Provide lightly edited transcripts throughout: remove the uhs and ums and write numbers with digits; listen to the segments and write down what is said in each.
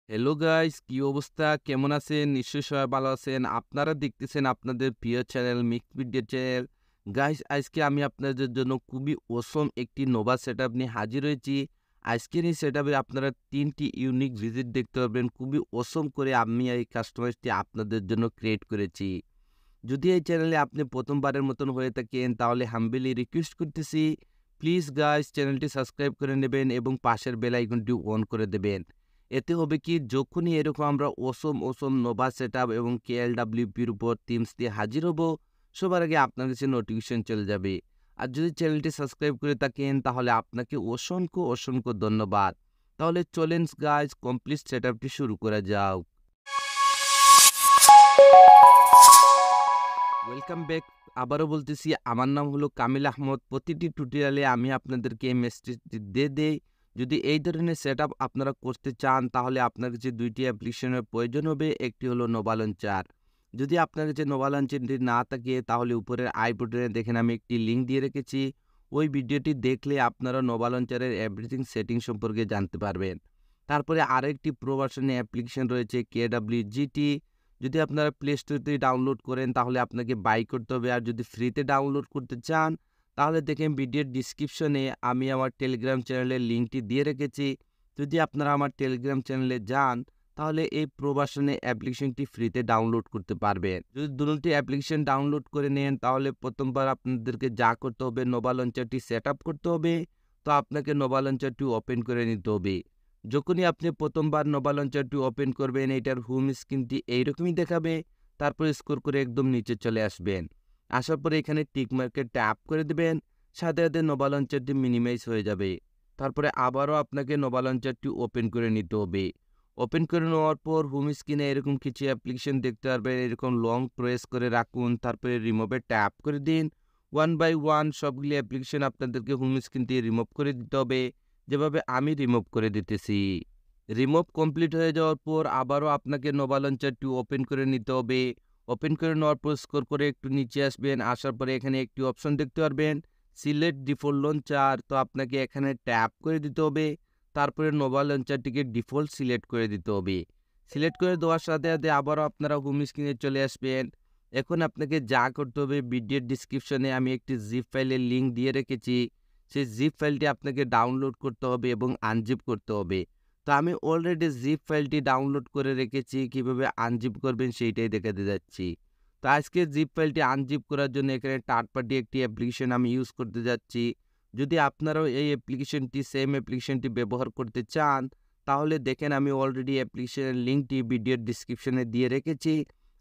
Hello guys, কি অবস্থা? কেমন আছেন? নিশ্চয়ই সবাই ভালো আছেন। আপনারা দেখতেছেন আপনাদের প্রিয় channel mix video channel. Guys, আজকে আমি আপনাদের জন্য খুবই অসম একটি নোভা সেটআপ নিয়ে হাজির হয়েছি। আজকের এই সেটআপে আপনারা ৩টি ইউনিক ভিজিট দেখতে পারবেন। খুবই অসম করে আমি এই কাস্টমাইজটি আপনাদের জন্য ক্রিয়েট করেছি। যদি এই চ্যানেলে আপনি প্রথমবারের মতন হয়ে থাকেন তাহলে হাম্বলি রিকোয়েস্ট করতেছি, প্লিজ গাইস চ্যানেলটি সাবস্ক্রাইব করে নেবেন এবং পাশের বেল আইকনটি অন করে দেবেন। এতে হবে কি, যখনই এরকম আমরা অসম নোভা সেটআপ এবং কেএলডব্লিউপির উপর থিমস দিয়ে হাজির হব, সবার আগে আপনার কাছে নোটিফিকেশন চলে যাবে। আর যদি চ্যানেলটি সাবস্ক্রাইব করে থাকেন তাহলে আপনাকে অসংখ্য ধন্যবাদ। তাহলে চলেন গাইস, কমপ্লিট সেটআপটি শুরু করা যাক। Welcome back. আবারও বলতেছি, আমার নাম হলো কামিল আহমদ। প্রতিটি টিউটোরিয়ালে আমি আপনাদেরকে এই মেসেজটি দিয়ে দেই। যদি এই ধরনের সেটআপ আপনারা করতে চান তাহলে আপনার কাছে ২টি অ্যাপ্লিকেশনের প্রয়োজন হবে। একটি হলো নোভা লঞ্চার। যদি আপনার কাছে নোভা লঞ্চারটি না থাকে তাহলে উপরের আই বাটনে দেখেন আমি একটি লিঙ্ক দিয়ে রেখেছি। ওই ভিডিওটি দেখলে আপনারা নোভা লঞ্চারের এভরিথিং সেটিং সম্পর্কে জানতে পারবেন। তারপরে আরেকটি প্রো ভার্সনের অ্যাপ্লিকেশন রয়েছে KWGT। যদি আপনারা প্লে স্টোর থেকে ডাউনলোড করেন তাহলে আপনাকে বাই করতে হবে। আর যদি ফ্রিতে ডাউনলোড করতে চান তাহলে দেখেন ভিডিওর ডিসক্রিপশনে আমি আমার টেলিগ্রাম চ্যানেলের লিঙ্কটি দিয়ে রেখেছি। যদি আপনারা আমার টেলিগ্রাম চ্যানেলে যান তাহলে এই প্রবাসনে অ্যাপ্লিকেশনটি ফ্রিতে ডাউনলোড করতে পারবেন। যদি দুটি অ্যাপ্লিকেশন ডাউনলোড করে নেন তাহলে প্রথমবার আপনাদেরকে যা করতে হবে, নোভা লঞ্চারটি সেট আপ করতে হবে। তো আপনাকে নোভা লঞ্চারটি ওপেন করে নিতে হবে। যখনই আপনি প্রথমবার নোভা লঞ্চারটি ওপেন করবেন এটার হোম স্ক্রিনটি এইরকমই দেখাবে। তারপর স্ক্রল করে একদম নিচে চলে আসবেন। আসার পরে এখানে টিক মার্কে ট্যাপ করে দেবেন। সাথে সাথে নোভা লঞ্চারটি মিনিমাইজ হয়ে যাবে। তারপরে আবারও আপনাকে নোভা লঞ্চারটি ওপেন করে নিতে হবে। ওপেন করে নেওয়ার পর হোম স্ক্রিনে এরকম কিছু অ্যাপ্লিকেশন দেখতে পারবেন। এরকম লং প্রেস করে রাখুন, তারপরে রিমুভে ট্যাপ করে দিন। ওয়ান বাই ওয়ান সবগুলি অ্যাপ্লিকেশন আপনাদেরকে হোম স্ক্রিন থেকে রিমুভ করে দিতে হবে, যেভাবে আমি রিমুভ করে দিতেছি। রিমুভ কমপ্লিট হয়ে যাওয়ার পর আবারও আপনাকে নোভা লঞ্চারটি ওপেন করে নিতে হবে। ওপেন করে নেওয়ার পর স্ক্রল করে একটু নিচে আসবেন। আসার পরে এখানে একটি অপশন দেখতে পারবেন, সিলেক্ট ডিফল্ট লঞ্চার। তো আপনাকে এখানে ট্যাপ করে দিতে হবে। তারপরে নোভা লঞ্চারটিকে ডিফল্ট সিলেক্ট করে দিতে হবে। সিলেক্ট করে দেওয়ার সাথে সাথে আবারও আপনারা হোম স্ক্রিনে চলে আসবেন। এখন আপনাকে যা করতে হবে, ভিডিওর ডিসক্রিপশনে আমি একটি জিপ ফাইলের লিঙ্ক দিয়ে রেখেছি। সেই জিপ ফাইলটি আপনাকে ডাউনলোড করতে হবে এবং আনজিপ করতে হবে। তো আমি অলরেডি জিপ ফাইলটি ডাউনলোড করে রেখেছি, কিভাবে আনজিপ করবেন সেইটাই দেখাতে যাচ্ছি। তো আজকে জিপ ফাইলটি আনজিপ করার জন্য এখানে থার্ড পার্টি একটি অ্যাপ্লিকেশন আমি ইউজ করতে যাচ্ছি। যদি আপনারাও এই সেম অ্যাপ্লিকেশনটি ব্যবহার করতে চান তাহলে দেখেন আমি অলরেডি অ্যাপ্লিকেশনের লিঙ্কটি ভিডিওর ডিসক্রিপশনে দিয়ে রেখেছি।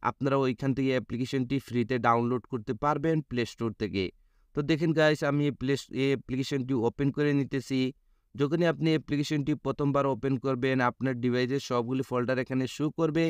আপনারা ওইখান থেকে অ্যাপ্লিকেশনটি ফ্রিতে ডাউনলোড করতে পারবেন প্লে স্টোর থেকে। তো দেখেন গাইস, আমি এই অ্যাপ্লিকেশনটি ওপেন করে নিতেছি। যখনই আপনি অ্যাপ্লিকেশনটি প্রথমবার ওপেন করবেন আপনার ডিভাইসের সবগুলি ফোল্ডার এখানে শো করবে।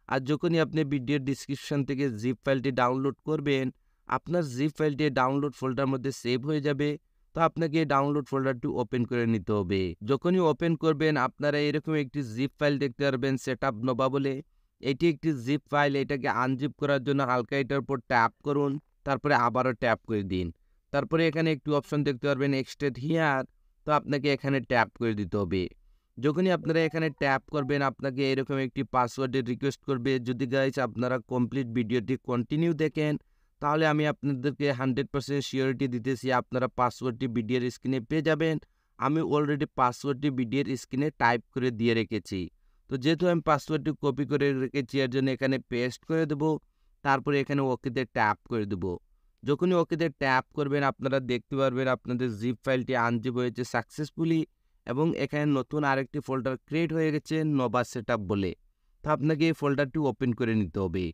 আর যখনই আপনি ভিডিওর ডিসক্রিপশন থেকে জিপ ফাইলটি ডাউনলোড করবেন আপনার জিপ ফাইলটি ডাউনলোড ফোল্ডার মধ্যে সেভ হয়ে যাবে। তো আপনাকে এই ডাউনলোড ফোল্ডারটি ওপেন করে নিতে হবে। যখনই ওপেন করবেন আপনারা এরকম একটি জিপ ফাইল দেখতে পারবেন, সেটআপ নোভা বলে। এটি একটি জিপ ফাইল। এটাকে আনজিপ করার জন্য হালকা এটার উপর ট্যাপ করুন, তারপরে আবারও ট্যাপ করে দিন। তারপরে এখানে একটি অপশন দেখতে পারবেন, এক্সট্রাক্ট হিয়ার। তো আপনাকে এখানে ট্যাপ করে দিতে হবে। যখনই আপনারা এখানে ট্যাপ করবেন আপনাকে এরকম একটি পাসওয়ার্ডের রিকোয়েস্ট করবে। যদি গাইস আপনারা কমপ্লিট ভিডিওটি কন্টিনিউ দেখেন তাহলে আমি আপনাদেরকে 100% সিওরিটি দিতেছি আপনারা পাসওয়ার্ডটি ভিডিওর স্ক্রিনে পেয়ে যাবেন। আমি অলরেডি পাসওয়ার্ডটি ভিডিওর স্ক্রিনে টাইপ করে দিয়ে রেখেছি। তো যেহেতু আমি পাসওয়ার্ডটি কপি করে রেখেছি এর জন্য এখানে পেস্ট করে দেব। তারপরে এখানে ওকেতে ট্যাপ করে দেব। যখনই ওকেতে ট্যাপ করবেন আপনারা দেখতে পারবেন আপনাদের জিপ ফাইলটি আনজিপ হয়েছে সাকসেসফুলি এবং এখানে নতুন আরেকটি ফোল্ডার ক্রিয়েট হয়ে গেছে নোভা সেটআপ বলে। তো আপনাকে এই ফোল্ডারটি ওপেন করে নিতে হবে।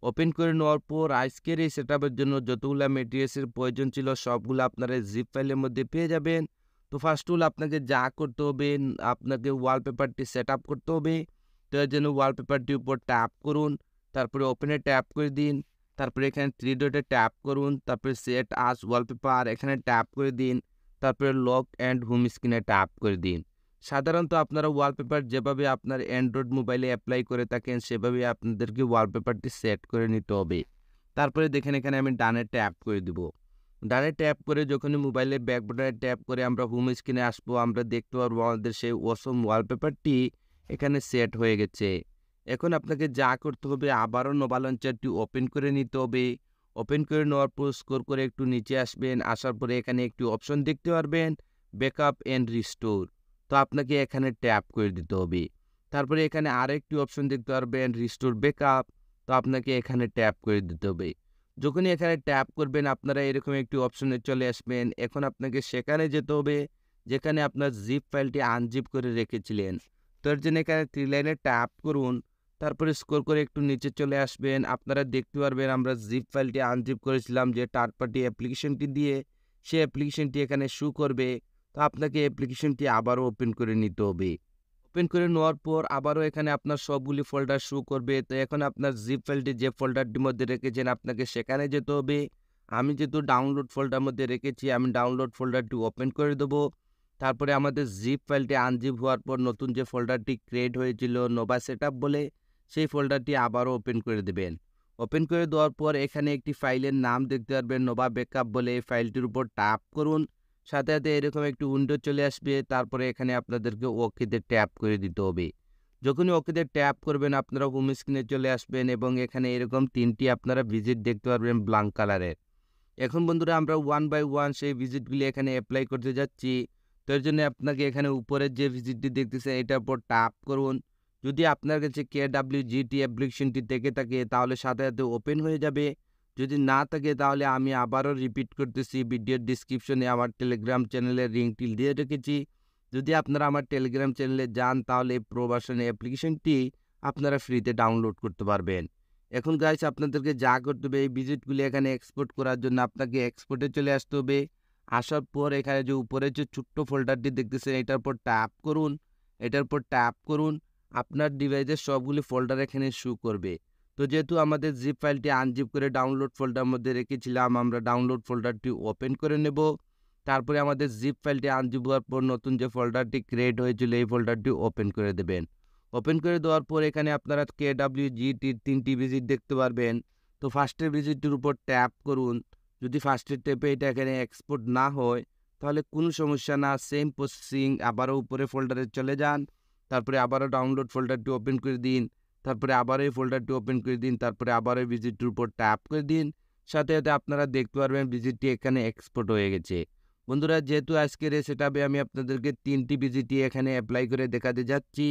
ওপেন করে নেওয়ার পর আজকের এই সেটআপের জন্য যতগুলো ম্যাটেরিয়ালসের প্রয়োজন ছিল সবগুলো আপনারা জিপ ফাইলের মধ্যে পেয়ে যাবেন। তো ফার্স্ট অফ অল আপনাকে যা করতে হবে, আপনাকে ওয়ালপেপারটি সেটআপ করতে হবে। তো এর জন্য ওয়ালপেপারটির উপর ট্যাপ করুন, তারপরে ওপেনে ট্যাপ করে দিন। তারপরে এখানে থ্রি ডটে ট্যাপ করুন, তারপরে সেট আস ওয়ালপেপার এখানে ট্যাপ করে দিন। তারপরে লক অ্যান্ড হোম স্ক্রিনে ট্যাপ করে দিন। সাধারণত আপনারা ওয়ালপেপার যেভাবে আপনার অ্যান্ড্রয়েড মোবাইলে অ্যাপ্লাই করে থাকেন সেভাবে আপনাদেরকে ওয়ালপেপারটি সেট করে নিতে হবে। তারপরে দেখেন এখানে আমি ডানে ট্যাপ করে দিব। ডানে ট্যাপ করে যখনই মোবাইলের ব্যাক বাটনে ট্যাপ করে আমরা হোম স্ক্রিনে আসবো আমরা দেখতে পারবো আমাদের সেই অসম ওয়ালপেপারটি এখানে সেট হয়ে গেছে। এখন আপনাকে যা করতে হবে আবারও নোভা লঞ্চারটি ওপেন করে নিতে হবে। ওপেন করে নেওয়ার পর স্ক্রল করে একটু নিচে আসবেন। আসার পরে এখানে একটি অপশন দেখতে পারবেন ব্যাকআপ অ্যান্ড রিস্টোর। তো আপনাকে এখানে ট্যাপ করে দিতে হবে। তারপরে এখানে আরেকটি অপশন দেখতে পারবেন রিস্টোর ব্যাকআপ। তো আপনাকে এখানে ট্যাপ করে দিতে হবে। যখনই এখানে ট্যাপ করবেন আপনারা এরকম একটি অপশনে চলে আসবেন। এখন আপনাকে সেখানে যেতে হবে যেখানে আপনার জিপ ফাইলটি আনজিপ করে রেখেছিলেন। তো এর জন্য এখানে 3 লাইনে ট্যাপ করুন। তারপরে স্ক্রল করে একটু নিচে চলে আসবেন। আপনারা দেখতে পারবেন আমরা জিপ ফাইলটি আনজিপ করেছিলাম যে থার্ড পার্টি অ্যাপ্লিকেশনটি দিয়ে, সেই অ্যাপ্লিকেশনটি এখানে শো করবে। তো আপনাকে অ্যাপ্লিকেশনটি আবারও ওপেন করে নিতে হবে। ওপেন করে নেওয়ার পর আবারও এখানে আপনার সবগুলি ফোল্ডার শো করবে। তো এখন আপনার জিপ ফাইলটি যে ফোল্ডারটির মধ্যে রেখেছেন আপনাকে সেখানে যেতে হবে। আমি যেহেতু ডাউনলোড ফোল্ডার মধ্যে রেখেছি আমি ডাউনলোড ফোল্ডারটি ওপেন করে দেবো। তারপরে আমাদের জিপ ফাইলটি আনজিপ হওয়ার পর নতুন যে ফোল্ডারটি ক্রিয়েট হয়েছিল নোভা সেটআপ বলে, সেই ফোল্ডারটি আবারও ওপেন করে দেবেন। ওপেন করে দেওয়ার পর এখানে একটি ফাইলের নাম দেখতে পারবেন নোভা ব্যাকআপ বলে, এই ফাইলটির উপর ট্যাপ করুন। সাথে সাথে এরকম একটি উইন্ডো চলে আসবে। তারপরে এখানে আপনাদেরকে ওকেতে ট্যাপ করে দিতে হবে। যখনই ওকেতে ট্যাপ করবেন আপনারা হোম স্ক্রিনে চলে আসবেন এবং এখানে এরকম 3টি আপনারা ভিজিট দেখতে পারবেন ব্ল্যাঙ্ক কালারের। এখন বন্ধুরা আমরা ওয়ান বাই ওয়ান সেই ভিজিটগুলি এখানে অ্যাপ্লাই করতে যাচ্ছি। তো এর জন্য আপনাকে এখানে উপরের যে ভিজিটটি দেখতেছেন এটার উপর ট্যাপ করুন। যদি আপনার কাছে KWGT অ্যাপ্লিকেশনটি থেকে থাকে তাহলে সাথে সাথে ওপেন হয়ে যাবে। যদি না থাকে তাহলে আমি আবারও রিপিট করতেছি, ভিডিওর ডিসক্রিপশনে আমার টেলিগ্রাম চ্যানেলের লিঙ্কটি দিয়ে রেখেছি। যদি আপনারা আমার টেলিগ্রাম চ্যানেলে যান তাহলে এই প্রো ভার্সন অ্যাপ্লিকেশনটি আপনারা ফ্রিতে ডাউনলোড করতে পারবেন। এখন গাইস আপনাদেরকে যা করতে হবে এই ভিজিটগুলি এখানে এক্সপোর্ট করার জন্য আপনাকে এক্সপোর্টে চলে আসতে হবে। আসার পর এখানে যে উপরে যে ছোট্ট ফোল্ডারটি দেখতেছেন এটার উপর ট্যাপ করুন। এটার উপর ট্যাপ করুন। আপনার ডিভাইসের সবগুলি ফোল্ডার এখানে শো করবে। তো যেহেতু আমাদের জিপ ফাইলটি আনজিপ করে ডাউনলোড ফোল্ডার মধ্যে রেখেছিলাম আমরা ডাউনলোড ফোল্ডারটি ওপেন করে নেব। তারপরে আমাদের জিপ ফাইলটি আনজিপ হওয়ার পর নতুন যে ফোল্ডারটি ক্রিয়েট হয়েছিল এই ফোল্ডারটি ওপেন করে দেবেন। ওপেন করে দেওয়ার পর এখানে আপনারা KWGTর 3টি ভিজিট দেখতে পারবেন। তো ফার্স্টের ভিজিটটির উপর ট্যাপ করুন। যদি ফার্স্টের ট্যাপে এটা এখানে এক্সপোর্ট না হয় তাহলে কোনো সমস্যা না, সেম প্রসেসিং আবারও উপরে ফোল্ডারে চলে যান। তারপরে আবারও ডাউনলোড ফোল্ডারটি ওপেন করে দিন। তারপরে আবারও এই ফোল্ডারটি ওপেন করে দিন। তারপরে আবারও ভিজিটটির উপর ট্যাপ করে দিন। সাথে সাথে আপনারা দেখতে পারবেন ভিজিটটি এখানে এক্সপোর্ট হয়ে গেছে। বন্ধুরা যেহেতু আজকের এই সেটআপে আমি আপনাদেরকে 3টি ভিজিটই এখানে অ্যাপ্লাই করে দেখাতে যাচ্ছি,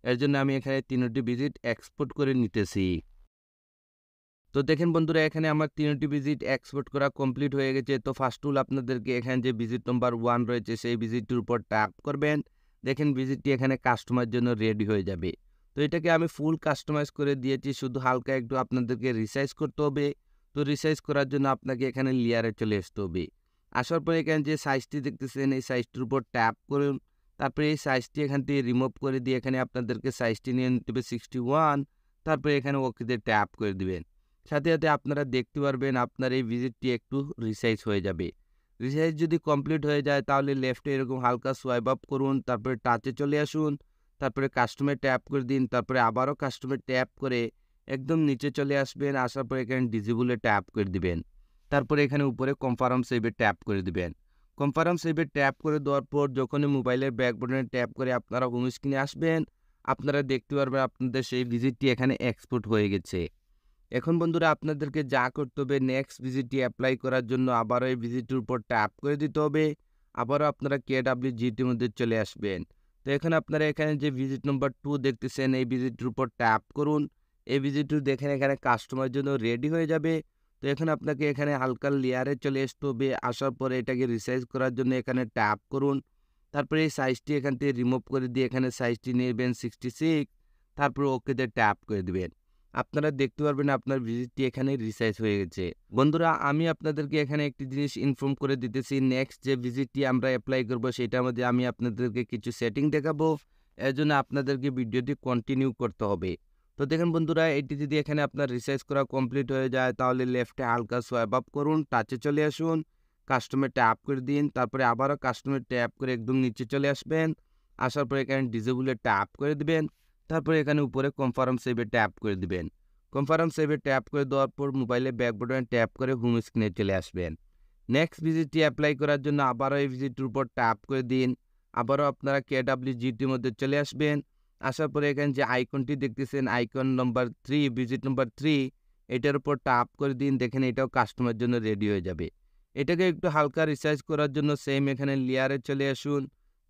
এর জন্য আমি এখানে 3টি ভিজিট এক্সপোর্ট করে নিতেছি। তো দেখেন বন্ধুরা এখানে আমার 3টি ভিজিট এক্সপোর্ট করা কমপ্লিট হয়ে গেছে। তো ফার্স্ট টুল আপনাদেরকে এখানে যে ভিজিট নাম্বার 1 রয়েছে সেই ভিজিটটির উপর ট্যাপ করবেন। দেখেন ভিজিটটি এখানে কাস্টমাইজের জন্য রেডি হয়ে যাবে। তো এটাকে আমি ফুল কাস্টমাইজ করে দিয়েছি, শুধু হালকা একটু আপনাদেরকে রিসাইজ করতে হবে। তো রিসাইজ করার জন্য আপনাকে এখানে লেয়ারে চলে আসতে হবে। আসার পরে এখানে যে সাইজটি দেখতেছেন এই সাইজটির উপর ট্যাপ করুন। তারপরে এই সাইজটি এখান থেকে রিমুভ করে দিয়ে এখানে আপনাদেরকে সাইজটি নিয়ে নিতে হবে 61। তারপরে এখানে ওকেতে ট্যাপ করে দিবেন। সাথে সাথে আপনারা দেখতে পারবেন আপনার এই ভিজিটটি একটু রিসাইজ হয়ে যাবে। রিসাইজ যদি কমপ্লিট হয়ে যায় তাহলে লেফটে এরকম হালকা সোয়াইপ আপ করুন। তারপরে টাচে চলে আসুন। তারপরে কাস্টমে ট্যাপ করে দিন। তারপরে আবারও কাস্টমে ট্যাপ করে একদম নিচে চলে আসবেন। আসার পরে এখানে ডিজেবলে ট্যাপ করে দিবেন। তারপরে এখানে উপরে কনফার্ম সেভে ট্যাপ করে দিবেন। কনফার্ম সেভে ট্যাপ করে দেওয়ার পর যখনই মোবাইলের ব্যাক বাটনে ট্যাপ করে আপনারা হোম স্ক্রিনে আসবেন আপনারা দেখতে পারবেন আপনাদের সেই ভিজিটটি এখানে এক্সপোর্ট হয়ে গেছে। এখন বন্ধুরা আপনাদেরকে যা করতে হবে নেক্সট ভিজিটটি অ্যাপ্লাই করার জন্য আবারও এই ভিজিটের উপর ট্যাপ করে দিতে হবে। আবারও আপনারা KWGTর মধ্যে চলে আসবেন। তো এখন আপনারা এখানে যে ভিজিট নাম্বার 2 দেখতেছেন এই ভিজিটের উপর ট্যাপ করুন। এই ভিজিটটি দেখেন এখানে কাস্টমারের জন্য রেডি হয়ে যাবে। তো এখন আপনাকে এখানে হালকা লেয়ারে চলে আসতে হবে। আসার পরে এটাকে রিসাইজ করার জন্য এখানে ট্যাপ করুন। তারপরে এই সাইজটি এখান থেকে রিমুভ করে দিয়ে এখানে সাইজটি নেবেন 66। তারপরে ওকেতে ট্যাপ করে দিবেন। আপনারা দেখতে পারবেন আপনার ভিজিটটি এখানে রিসাইজ হয়ে গেছে। বন্ধুরা আমি আপনাদেরকে এখানে একটি জিনিস ইনফর্ম করে দিতেছি, নেক্সট যে ভিজিটটি আমরা অ্যাপ্লাই করব সেটার মধ্যে আমি আপনাদেরকে কিছু সেটিং দেখাবো। এর জন্য আপনাদেরকে ভিডিওটি কন্টিনিউ করতে হবে। তো দেখেন বন্ধুরা এটি যদি এখানে আপনার রিসাইজ করা কমপ্লিট হয়ে যায় তাহলে লেফটে হালকা সোয়াইপ আপ করুন, টাচে চলে আসুন, কাস্টমে ট্যাপ করে দিন। তারপরে আবারও কাস্টমে ট্যাপ করে একদম নিচে চলে আসবেন। আসার পরে এখানে ডিজেবলে ট্যাপ করে দিবেন। তারপরে এখানে উপরে কনফার্ম সেভে ট্যাপ করে দিবেন। কনফার্ম সেভে ট্যাপ করে দেওয়ার পর মোবাইলে ব্যাক বাটনে ট্যাপ করে হোম স্ক্রিনে চলে আসবেন। নেক্সট ভিজিটটি অ্যাপ্লাই করার জন্য আবারও এই ভিজিটের উপর ট্যাপ করে দিন। আবারও আপনারা KWGTর মধ্যে চলে আসবেন। আসার পরে এখানে যে আইকনটি দেখতেছেন আইকন নাম্বার 3 ভিজিট নাম্বার 3 এটার উপর ট্যাপ করে দিন। দেখেন এটাও কাস্টমারের জন্য রেডি হয়ে যাবে। এটাকে একটু হালকা রিসাইজ করার জন্য সেম এখানে লেয়ারে চলে আসুন।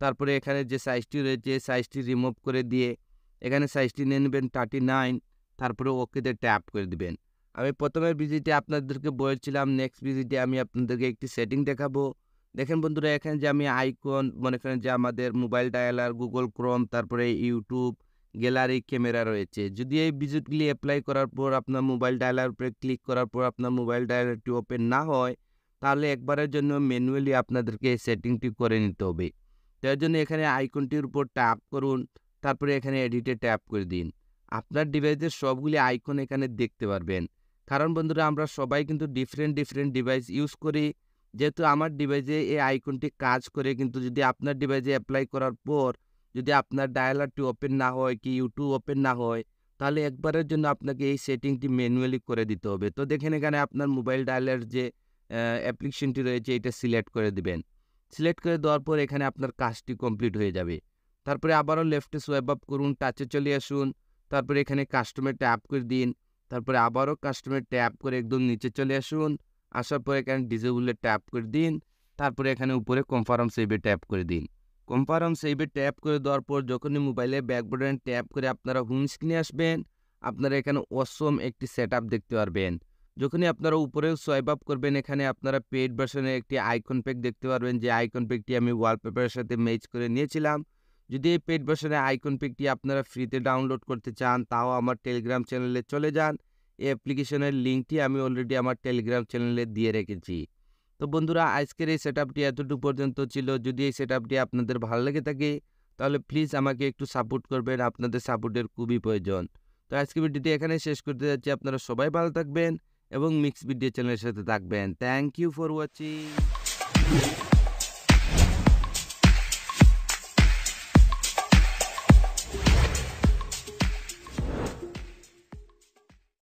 তারপরে এখানে যে সাইজটি রয়েছে সাইজটি রিমুভ করে দিয়ে এখানে সাইজটি নিয়ে নেবেন 39। তারপরে ওকেতে ট্যাপ করে দিবেন। আমি প্রথমের ভিজিটে আপনাদেরকে বলেছিলাম নেক্সট ভিজিটে আমি আপনাদেরকে একটি সেটিং দেখাবো। দেখেন বন্ধুরা এখানে যে আমি আইকন মনে করেন যে আমাদের মোবাইল ডায়ালার, গুগল ক্রোম, তারপরে ইউটিউব, গ্যালারি, ক্যামেরা রয়েছে। যদি এই ভিজিটগুলি এপ্লাই করার পর আপনার মোবাইল ডায়ালার উপরে ক্লিক করার পর আপনার মোবাইল ডায়ালারটি ওপেন না হয়, তাহলে একবারের জন্য ম্যানুয়ালি আপনাদেরকে এই সেটিংটি করে নিতে হবে। তার জন্য এখানে আইকনটির উপর ট্যাপ করুন, তারপরে এখানে এডিটে ট্যাপ করে দিন। আপনার ডিভাইসের সবগুলি আইকন এখানে দেখতে পারবেন। কারণ বন্ধুরা আমরা সবাই কিন্তু ডিফারেন্ট ডিভাইস ইউজ করি। যেহেতু আমার ডিভাইসে এই আইকনটি কাজ করে, কিন্তু যদি আপনার ডিভাইসে অ্যাপ্লাই করার পর যদি আপনার ডায়ালারটি ওপেন না হয় কি ইউটিউব ওপেন না হয়, তাহলে একবারের জন্য আপনাকে এই সেটিংটি ম্যানুয়ালি করে দিতে হবে। তো দেখেন এখানে আপনার মোবাইল ডায়ালার যে অ্যাপ্লিকেশনটি রয়েছে এটা সিলেক্ট করে দিবেন। সিলেক্ট করে দেওয়ার পর এখানে আপনার কাজটি কমপ্লিট হয়ে যাবে। তারপরে আবারও লেফটে সোয়াইপ আপ করুন, টাচে চলে আসুন। তারপরে এখানে কাস্টমে ট্যাপ করে দিন। তারপরে আবারও কাস্টমে ট্যাপ করে একদম নিচে চলে আসুন। আসার পরে এখানে ডিসেবলে ট্যাপ করে দিন। তারপরে এখানে উপরে কনফার্ম সেভে ট্যাপ করে দিন। কনফার্ম সেভে ট্যাপ করে দেওয়ার পর যখনই মোবাইলে ব্যাক বাটন ট্যাপ করে আপনারা হোম স্ক্রিনে আসবেন, আপনারা এখানে অসম একটি সেটআপ দেখতে পারবেন। যখনই আপনারা উপরেও সোয়াইপ আপ করবেন এখানে আপনারা পেইড ভার্সনের একটি আইকন প্যাক দেখতে পারবেন, যে আইকন প্যাকটি আমি ওয়ালপেপারের সাথে ম্যাচ করে নিয়েছিলাম। যদি এই পেইড ভার্সনের আইকন প্যাকটি আপনারা ফ্রিতে ডাউনলোড করতে চান, তাও আমার টেলিগ্রাম চ্যানেলে চলে যান। এই অ্যাপ্লিকেশনের লিঙ্কটি আমি অলরেডি আমার টেলিগ্রাম চ্যানেলে দিয়ে রেখেছি। তো বন্ধুরা আজকের এই সেটআপটি এতটুকু পর্যন্ত ছিল। যদি এই সেটআপটি আপনাদের ভালো লেগে থাকে তাহলে প্লিজ আমাকে একটু সাপোর্ট করবেন, আপনাদের সাপোর্টের খুবই প্রয়োজন। তো আজকে ভিডিওটি এখানে শেষ করতে যাচ্ছি। আপনারা সবাই ভালো থাকবেন এবং মিক্স ভিডিও চ্যানেলের সাথে থাকবেন। Thank you for watching.